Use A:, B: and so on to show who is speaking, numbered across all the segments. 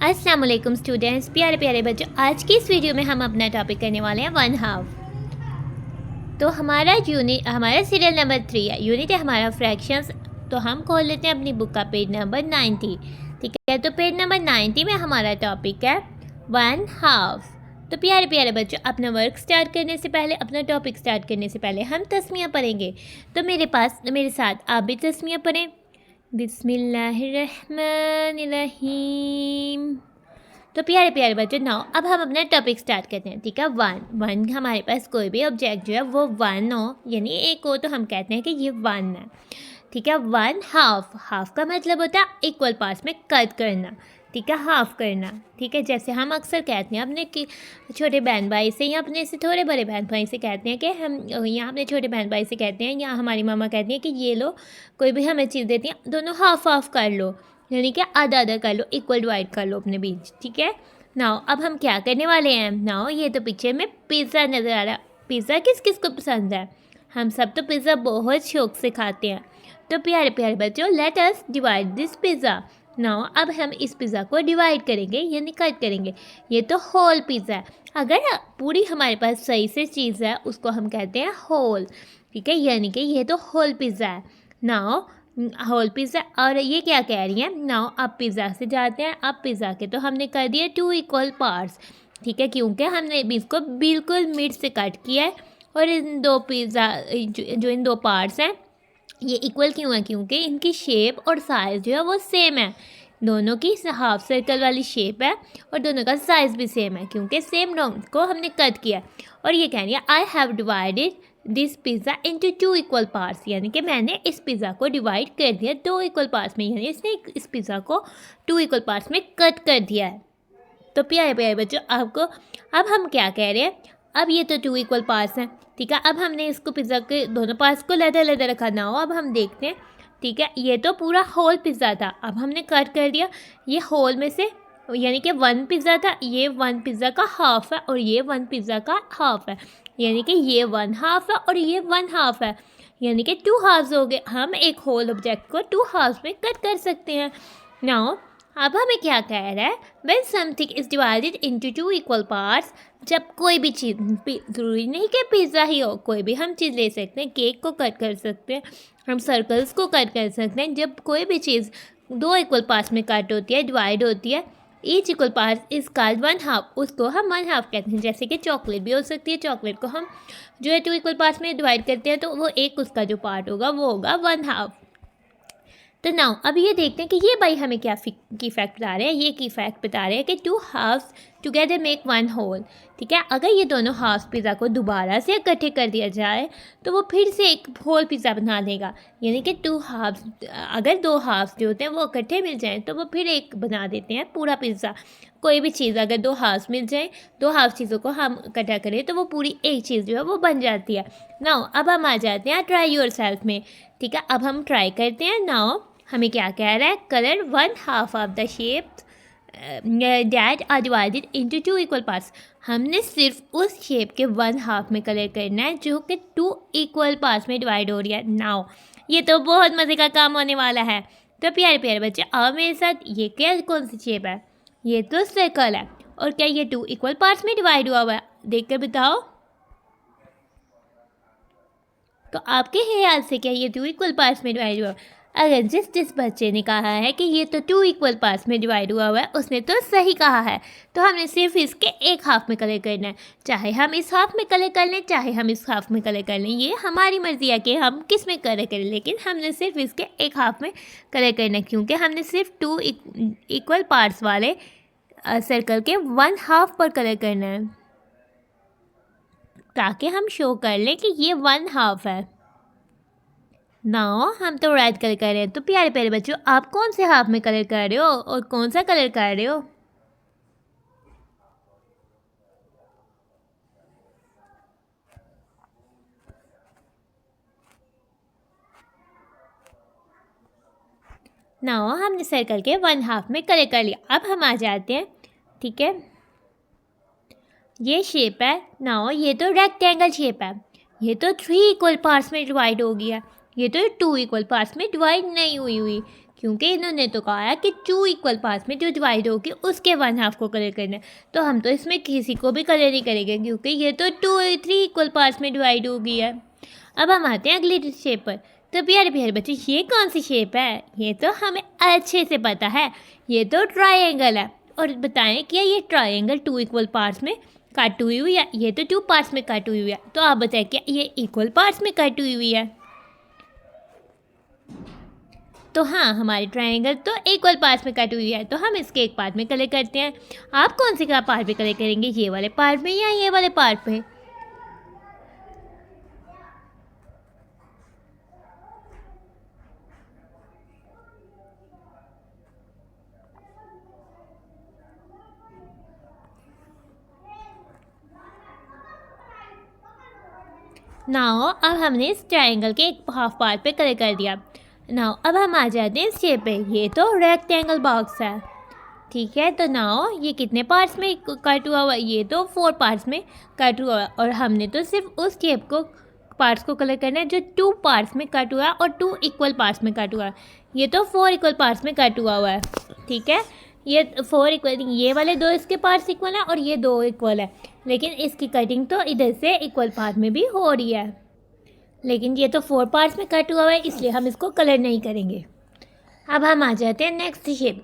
A: अस्सलाम वालेकुम स्टूडेंट्स, प्यारे प्यारे बच्चों। आज की इस वीडियो में हम अपना टॉपिक करने वाले हैं 1/2। तो हमारा सीरियल नंबर 3 है, यूनिट है हमारा फ्रैक्शंस। तो हम खोल लेते हैं अपनी बुक का पेज नंबर 90। ठीक है, तो पेज नंबर 90 में हमारा टॉपिक है 1/2। तो प्यारे प्यारे बच्चों, अपना वर्क स्टार्ट करने से पहले, अपना टॉपिक स्टार्ट करने से पहले हम तस्मियाँ पढ़ेंगे। तो मेरे साथ आप भी तस्मियाँ पढ़ें। बिस्मिल्लाहिर्रहमानिर्रहीम। तो प्यारे प्यारे बच्चों, नाउ अब हम अपना टॉपिक स्टार्ट करते हैं। ठीक है, वन हमारे पास कोई भी ऑब्जेक्ट जो है वो वन हो, यानी एक हो, तो हम कहते हैं कि ये वन है। ठीक है, 1/2। हाफ का मतलब होता है इक्वल पार्ट्स में कट करना। ठीक है, हाफ करना। ठीक है, जैसे हम अक्सर कहते हैं अपने छोटे बहन भाई से या अपने से थोड़े बड़े बहन भाई से कहते हैं कि हम यहाँ अपने छोटे बहन भाई से कहते हैं, या हमारी मामा कहती हैं कि ये लो, कोई भी हमें चीज़ देती है, दोनों हाफ हाफ कर लो, यानी कि आधा आधा कर लो, इक्वल डिवाइड कर लो अपने बीच। ठीक है, नाउ अब हम क्या करने वाले हैं। नाउ ये तो पिक्चर में पिज़्ज़ा नज़र आ रहा है। पिज़्ज़ा किस किस को पसंद है? हम सब तो पिज़्ज़ा बहुत शौक से खाते हैं। तो प्यारे प्यारे बच्चों, let us divide this pizza. Now अब हम इस पिज़्ज़ा को डिवाइड करेंगे, यानी कट करेंगे। ये तो होल पिज़्ज़ा है। अगर पूरी हमारे पास सही से चीज़ है, उसको हम कहते हैं होल। ठीक है, यानी कि ये तो होल पिज़्ज़ा है। Now whole pizza. और ये क्या कह रही हैं? नाउ अब पिज़्ज़ा से जाते हैं। अब पिज़्ज़ा के तो हमने कर दिए 2 इक्वल पार्ट्स। ठीक है, क्योंकि हमने इसको बिल्कुल मिड से कट किया है। और इन दो पिज़्ज़ा जो इन दो पार्ट्स हैं, ये इक्वल क्यों है? क्योंकि इनकी शेप और साइज़ जो है वो सेम है। दोनों की हाफ सर्कल वाली शेप है और दोनों का साइज़ भी सेम है, क्योंकि सेम रॉन्ग को हमने कट किया। और ये कह रही है I have divided this pizza into 2 equal parts, यानी कि मैंने इस पिज़्ज़ा को डिवाइड कर दिया 2 इक्वल पार्ट्स में, यानी इसने इस पिज़्ज़ा को 2 इक्वल पार्ट्स में कट कर दिया है। तो प्यारे प्यारे बच्चों, आपको अब हम क्या कह रहे हैं? अब ये तो 2 इक्वल पार्ट्स हैं। ठीक है, अब हमने इसको पिज़्ज़ा के दोनों पार्ट्स को लदा लदा रखा ना हो। अब हम देखते हैं। ठीक है, ये तो पूरा होल पिज़्ज़ा था, अब हमने कट कर दिया। ये होल में से, यानी कि 1 पिज़्ज़ा था, ये 1 पिज़्ज़ा का हाफ है और ये 1 पिज़्ज़ा का हाफ है, यानी कि ये 1/2 है और ये 1/2 है, यानी कि 2 हाफ्स हो गए। हम एक होल ऑब्जेक्ट को 2 हाफ्स में कट कर सकते हैं। नाउ अब हमें क्या कह रहा है? When something is divided into 2 equal parts, जब कोई भी चीज़, ज़रूरी नहीं कि पिज़्ज़ा ही हो, कोई भी हम चीज़ ले सकते हैं। केक को कट कर सकते हैं, हम सर्कल्स को कट कर सकते हैं। जब कोई भी चीज़ 2 इक्वल पार्ट्स में कट होती है, डिवाइड होती है, each equal part is called 1/2, उसको हम 1/2 कहते हैं। जैसे कि चॉकलेट भी हो सकती है, चॉकलेट को हम जो है 2 इक्वल पार्ट्स में डिवाइड करते हैं, तो वो एक उसका जो पार्ट होगा वो होगा 1/2। तो नाउ अब ये देखते हैं कि ये भाई हमें क्या की फैक्ट बता रहे हैं। ये की फैक्ट बता रहे हैं कि 2 हाफ्स टुगेदर मेक 1 होल। ठीक है, अगर ये दोनों हाफ पिज़्ज़ा को दोबारा से इकट्ठे कर दिया जाए तो वो फिर से एक होल पिज़्ज़ा बना देगा, यानी कि 2 हाफ्स, अगर 2 हाफ्स जो होते हैं वो इकट्ठे मिल जाएं तो वो फिर एक बना देते हैं पूरा पिज़्ज़ा। कोई भी चीज़ अगर 2 हाफ्स मिल जाए, 2 हाफ चीज़ों को हम इकट्ठा करें तो वो पूरी एक चीज़ जो है वो बन जाती है। नाउ अब हम आ जाते हैं ट्राई योर सेल्फ में। ठीक है, अब हम ट्राई करते हैं। नाउ हमें क्या कह रहा है? Colour 1/2 of the shape that are divided into 2 equal parts. हमने सिर्फ उस शेप के 1/2 में कलर करना है जो कि 2 इक्वल पार्ट्स में डिवाइड हो रही है। नाउ ये तो बहुत मज़े का काम होने वाला है। तो प्यारे प्यारे बच्चे, आओ मेरे साथ। ये क्या, कौन सी शेप है? ये तो सर्कल है। और क्या ये 2 इक्वल पार्ट्स में डिवाइड हुआ हुआ है? देख कर बताओ। तो आपके ख्याल से क्या ये 2 इक्वल पार्ट्स में डिवाइड हुआ? अगर जिस बच्चे ने कहा है कि ये तो 2 इक्वल पार्ट्स में डिवाइड हुआ हुआ है, उसने तो सही कहा है। तो हमने सिर्फ इसके एक हाफ में कलर करना है। चाहे हम इस हाफ में कलर कर लें, चाहे हम इस हाफ में कलर कर लें, ये हमारी मर्जी है कि हम किस में कलर करें, लेकिन हमने सिर्फ इसके एक हाफ में कलर करना है, क्योंकि हमने सिर्फ 2 इक्वल पार्ट्स वाले सर्कल के 1/2 पर कलर करना है, ताकि हम शो कर लें कि ये 1/2 है। नाउ हम तो रेड कलर कर रहे हैं। तो प्यारे प्यारे बच्चों, आप कौन से हाफ में कलर कर रहे हो और कौन सा कलर कर रहे हो? नाउ हमने सर्कल के 1/2 में कलर कर लिया। अब हम आ जाते हैं। ठीक है, ये शेप है। नाउ ये तो रेक्टेंगल शेप है। ये तो 3 इक्वल पार्ट्स में डिवाइड हो गया। ये तो 2 इक्वल पार्ट्स में डिवाइड नहीं हुई, क्योंकि इन्होंने तो कहा है कि 2 इक्वल पार्ट्स में जो डिवाइड होगी उसके 1/2 को कलर करना है, तो हम तो इसमें किसी को भी कलर नहीं करेंगे क्योंकि ये तो 3 इक्वल पार्ट्स में डिवाइड हो गई है। अब हम आते हैं अगली शेप पर। तो प्यारे प्यारे बच्चे, ये कौन सी शेप है? ये तो हमें अच्छे से पता है, ये तो ट्रायंगल है। और बताएं क्या ये ट्रायंगल 2 इक्वल पार्ट्स में कट हुई हुई है? ये तो 2 पार्ट्स में कट हुई हुई है, तो आप बताएं क्या ये इक्वल पार्ट्स में कट हुई हुई है? तो हाँ, हमारी ट्रायंगल तो इक्वल पार्ट्स में कट हुई है, तो हम इसके एक पार्ट में कलर करते हैं। आप कौन से का पार्ट में कलर करेंगे, ये वाले पार्ट में या ये वाले पार्ट में? नाउ अब हमने इस ट्रायंगल के एक हाफ पार्ट पे कलर कर दिया। नाउ अब हम आ जाते हैं इस शेप पे। ये तो रेक्टेंगल बॉक्स है, ठीक है। तो नाउ ये कितने पार्ट्स में कट हुआ हुआ है? ये तो 4 पार्ट्स में कट हुआ हुआ है, और हमने तो सिर्फ उस शेप को पार्ट्स को कलर करना है जो 2 पार्ट्स में कट हुआ है और 2 इक्वल पार्ट्स में कट हुआ है। ये तो 4 इक्वल पार्ट्स में कट हुआ हुआ है, ठीक है। ये 4 इक्वल, ये वाले 2 इसके पार्ट्स इक्वल हैं और ये 2 इक्वल है, लेकिन इसकी कटिंग तो इधर से इक्वल पार्ट में भी हो रही है, लेकिन ये तो 4 पार्ट्स में कट हुआ हुआ है, इसलिए हम इसको कलर नहीं करेंगे। अब हम आ जाते हैं नेक्स्ट शेप।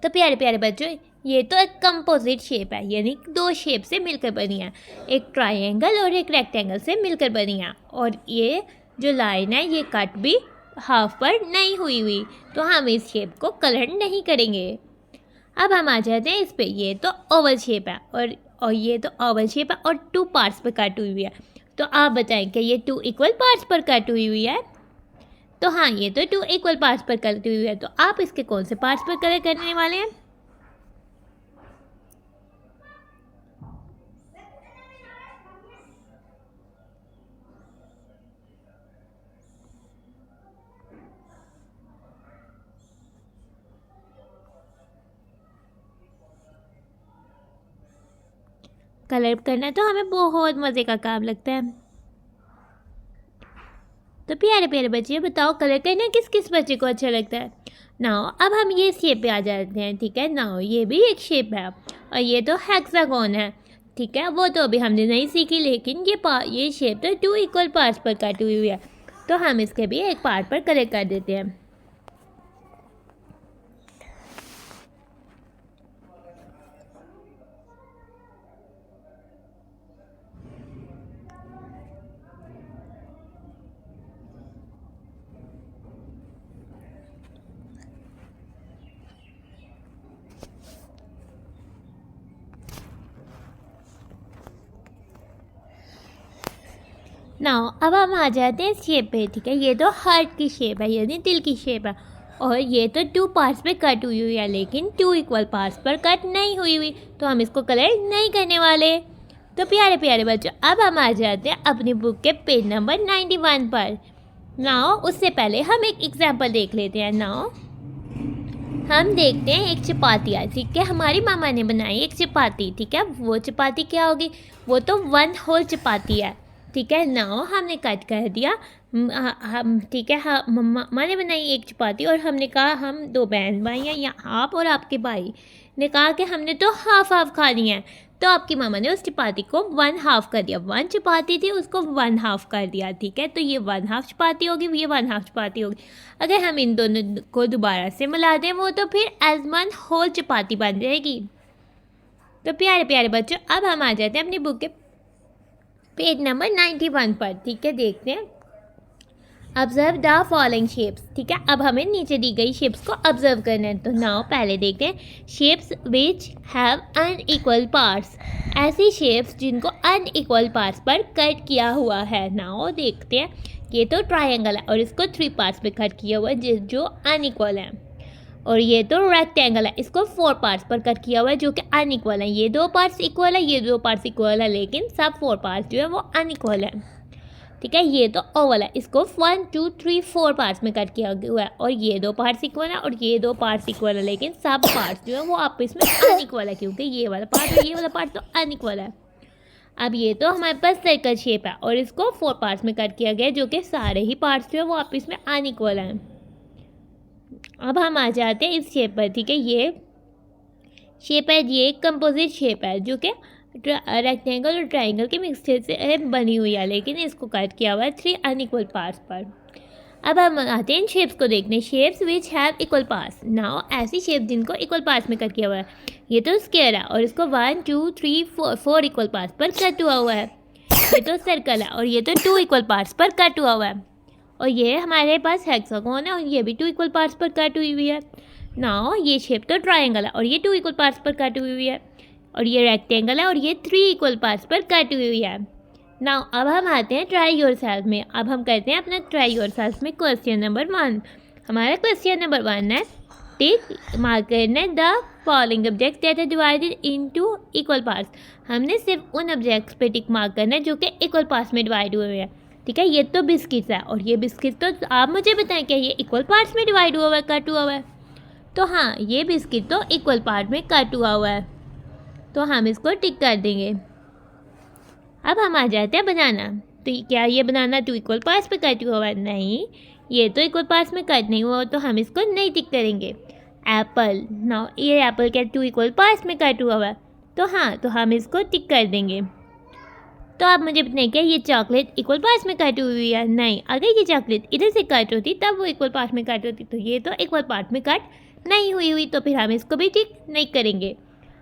A: तो प्यारे प्यारे बच्चों, ये तो एक कंपोजिट शेप है, यानी 2 शेप से मिलकर बनी है, एक ट्रायंगल और एक रेक्टेंगल से मिलकर बनी है। और ये जो लाइन है ये कट भी हाफ पर नहीं हुई, तो हम इस शेप को कलर नहीं करेंगे। अब हम आ जाते हैं इस पे। ये तो ओवल शेप है और ये तो ओवल शेप है और 2 पार्ट्स पर कट हुई है। तो आप बताएं कि ये 2 इक्वल पार्ट्स पर कट हुई है? तो हाँ, ये तो 2 इक्वल पार्ट्स पर कट हुई है। तो आप इसके कौन से पार्ट्स पर कलर करने वाले हैं? कलर करना तो हमें बहुत मज़े का काम लगता है। तो प्यारे प्यारे बच्चे, बताओ कलर करना किस किस बच्चे को अच्छा लगता है? नाउ अब हम ये शेप पे आ जाते हैं, ठीक है। नाउ ये भी एक शेप है और ये तो हेक्सागोन है, ठीक है। वो तो अभी हमने नहीं सीखी, लेकिन ये शेप तो 2 इक्वल पार्ट्स पर कटी हुई है, तो हम इसके भी एक पार्ट पर कलर कर देते हैं। नाउ अब हम आ जाते हैं शेप पे, ठीक है। ये तो हार्ट की शेप है, यानी दिल की शेप है, और ये तो 2 पार्ट्स पे कट हुई हुई है, लेकिन 2 इक्वल पार्ट्स पर कट नहीं हुई हुई, तो हम इसको कलर नहीं करने वाले। तो प्यारे प्यारे बच्चों, अब हम आ जाते हैं अपनी बुक के पेज नंबर 91 पर। नाउ उससे पहले हम एक एग्जाम्पल देख लेते हैं। नाउ हम देखते हैं एक चपाती है, ठीक है। हमारी मामा ने बनाई एक चपाती, ठीक है। वो चपाती क्या होगी? वो तो 1 होल चपाती है, ठीक है। नाउ हमने कट कर दिया, हम ठीक है। मामा ने बनाई एक चपाती और हमने कहा हम 2 बहन भाई हैं, या आप और आपके भाई ने कहा कि हमने तो हाफ हाफ खानी है, तो आपकी मामा ने उस चपाती को 1/2 कर दिया। 1 चपाती थी, उसको 1/2 कर दिया, ठीक है। तो ये 1/2 चपाती होगी, ये 1/2 चपाती होगी। अगर हम इन दोनों को दोबारा से मिला दें, वो तो फिर एज 1 होल चपाती बन जाएगी। तो प्यारे प्यारे बच्चों, अब हम आ जाते हैं अपनी बुक के पेज नंबर 91 पर, ठीक है। देखते हैं ऑब्जर्व द फॉलोइंग शेप्स, ठीक है। अब हमें नीचे दी गई शेप्स को ऑब्जर्व करना है। तो नाउ पहले देखते हैं shapes which have unequal parts, ऐसी शेप्स जिनको अनइक्वल पार्ट्स पर कट किया हुआ है। नाउ देखते हैं, ये तो ट्रायंगल है और इसको 3 पार्ट्स पे कट किया हुआ है जो अनइक्वल है, और ये तो रेक्टेंगल है, इसको 4 पार्ट्स पर कट किया हुआ है जो कि अनइक्वल है। ये 2 पार्ट्स इक्वल है, ये 2 पार्ट्स इक्वल है, लेकिन सब 4 पार्ट्स जो है वो अनइक्वल है, ठीक है। ये तो ओवल है, इसको 1 2 3 4 पार्ट्स में कट किया हुआ है, और ये 2 पार्ट्स इक्वल है और ये 2 पार्ट्स इक्वल है, लेकिन सब पार्ट्स जो है वो आपस में अनइक्वल है, क्योंकि ये वाला पार्ट और ये वाला पार्ट तो अनइक्वल है। अब ये तो हमारे पास सर्कल शेप है और इसको 4 पार्ट्स में कट किया गया है, जो कि सारे ही पार्ट्स जो है वो आपस में अनइक्वल हैं। अब हम आ जाते हैं इस शेप पर, ठीक है। ये शेप है, ये एक कंपोजिट शेप है जो कि रेक्टेंगल और ट्राइंगल के मिक्सचर से बनी हुई है, लेकिन इसको कट किया हुआ है 3 अनइक्वल पार्ट्स पर। अब हम आते हैं इन शेप्स को देखने, shapes which have equal parts. Now ऐसी शेप जिनको इक्वल पार्ट्स में कट किया हुआ है, ये तो स्क्वायर है और इसको 1 2 3 4 इक्वल पार्ट्स पर कट हुआ है। ये तो सर्कल है और ये तो 2 इक्वल पार्ट्स पर कट हुआ है। और ये हमारे पास हेक्सागोन है और ये भी 2 इक्वल पार्ट्स पर कट हुई है। नाउ ये शेप तो ट्राइंगल है और ये 2 इक्वल पार्ट्स पर कट हुई है। और ये रेक्टेंगल है और ये 3 इक्वल पार्ट्स पर कट हुई है। नाउ अब हम आते हैं ट्राई योरसेल्फ में। अब हम करते हैं अपना ट्राई योरसेल्फ में क्वेश्चन नंबर 1। हमारा क्वेश्चन नंबर 1 है, टिक मार्क करना the following objects that are divided into equal parts. हमने सिर्फ उन ऑब्जेक्ट्स पे टिक मार्क करना है जो कि इक्वल पार्ट्स में डिवाइड हुए हैं, ठीक है। ये तो बिस्किट्स है और ये बिस्किट तो आप मुझे बताएं क्या ये इक्वल पार्ट्स में डिवाइड हुआ है, कट हुआ है? तो हाँ, ये बिस्किट तो इक्वल पार्ट में कट हुआ है, तो हम इसको टिक कर देंगे। अब हम आ जाते हैं बनाना। तो क्या ये बनाना 2 इक्वल पार्ट्स पे कट हुआ है? नहीं, ये तो इक्वल पार्ट्स में कट नहीं हुआ, तो हम इसको नहीं टिक करेंगे। एप्पल, नाउ ये एप्पल क्या 2 इक्वल पार्ट्स में कट हुआ है? तो हाँ, तो हम इसको टिक कर देंगे। तो आप मुझे बताएं क्या ये चॉकलेट इक्वल पार्ट्स में कट हुई है? नहीं, अगर ये चॉकलेट इधर से कट होती तब वो इक्वल पार्ट में कट होती, तो ये तो इक्वल पार्ट में कट नहीं हुई, तो फिर हम इसको भी टिक नहीं करेंगे।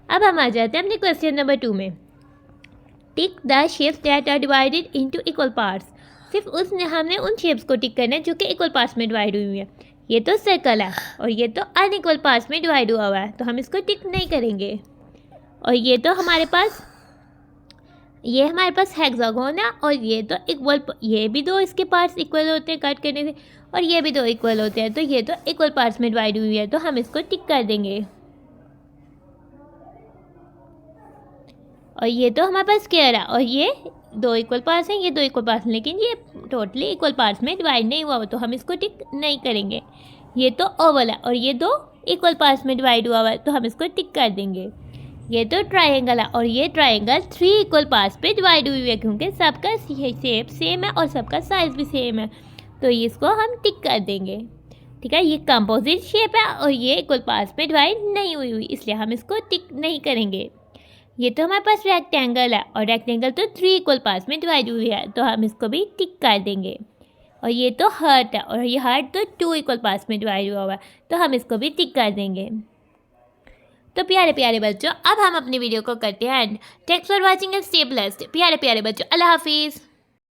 A: अब हम आ जाते हैं अपने क्वेश्चन नंबर 2 में, tick the shapes that are divided into equal parts. सिर्फ हमने उन शेप्स को टिक करना है जो कि इक्वल पार्ट्स में डिवाइड हुई है। ये तो सर्कल है और ये तो अनइक्वल पार्ट्स में डिवाइड हुआ है, तो हम इसको टिक नहीं करेंगे। और ये तो हमारे पास हेक्सागोन है और ये तो इक्वल, ये भी 2 इसके पार्ट्स इक्वल होते हैं कट करने से, और ये भी 2 इक्वल होते हैं, तो ये तो इक्वल पार्ट्स में डिवाइड हुई है, तो हम इसको टिक कर देंगे। और ये तो हमारे पास स्क्वायर है और ये 2 इक्वल पार्ट्स हैं, ये 2 इक्वल पार्ट्स हैं, लेकिन ये टोटली इक्वल पार्ट्स में डिवाइड नहीं हुआ, तो हम इसको टिक नहीं करेंगे। ये तो ओवल है और ये 2 इक्वल पार्ट्स में डिवाइड हुआ है, तो हम इसको टिक कर देंगे। ये तो ट्राइंगल है और ये ट्राइंगल 3 इक्वल पार्ट्स पे डिवाइड हुई है, क्योंकि सबका शेप सेम है और सबका साइज भी सेम है, तो इसको हम टिक कर देंगे, ठीक है। ये कंपोजिट शेप है और ये इक्वल पार्ट्स में डिवाइड नहीं हुई, इसलिए हम इसको टिक नहीं करेंगे। ये तो हमारे पास रेक्टेंगल है और रेक्टेंगल तो 3 इक्वल पार्ट्स में डिवाइड हुई है, तो हम इसको भी टिक कर देंगे। और ये तो हार्ट है और ये हार्ट तो 2 इक्वल पार्ट्स में डिवाइड हुआ है, तो हम इसको भी टिक कर देंगे। तो प्यारे प्यारे बच्चों, अब हम अपनी वीडियो को करते हैं and. Thanks for watching and stay blessed. प्यारे प्यारे बच्चों, अल्लाह हाफिज़।